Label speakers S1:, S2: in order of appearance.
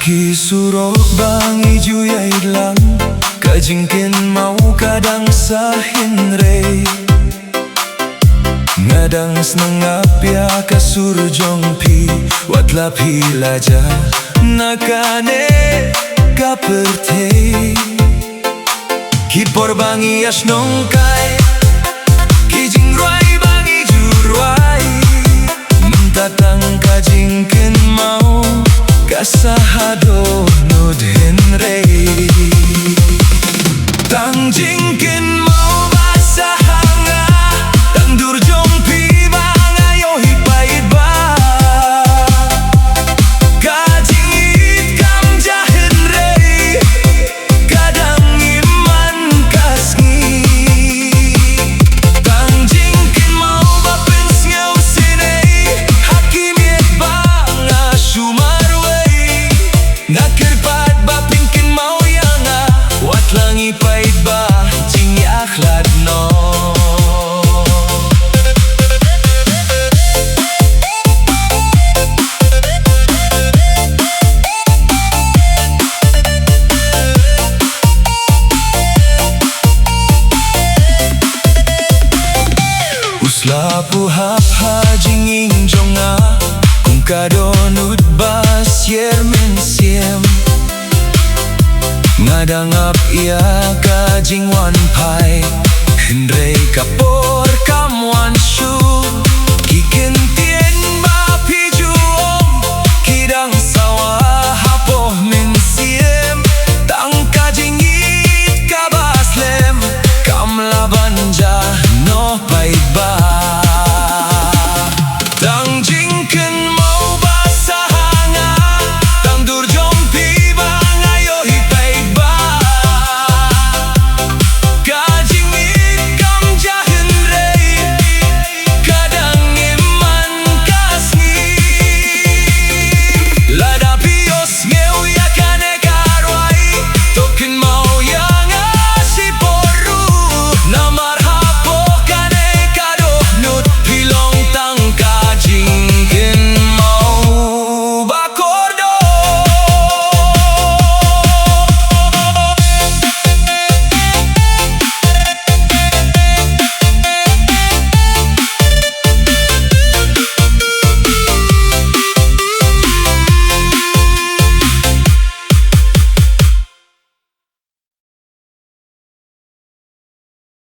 S1: Haki surok bangi juyai lang kajingkin mau kadang sahinre ngadang senengapya kasur jongpi watla pilaja nakane kaperte kipor bangi asnongkai kijing ruai bangi juruai mentatang kajingkin mau kasahado nudhin rei Tang jing kynmaw basahanga Tang durjong pi banga yo hipait ba Kajing it kam jahin rei kadang iman kasngi Tang jing kynmaw bapins ngaw sinay hakimiet banga shumar nakirpat ba pinkin mau yanga wat langi pait ba jing akhlad no uslapu hap ha jing jonga kung kadonut bas yermin siem ngadangap ia kajing wan pai hindrei kapo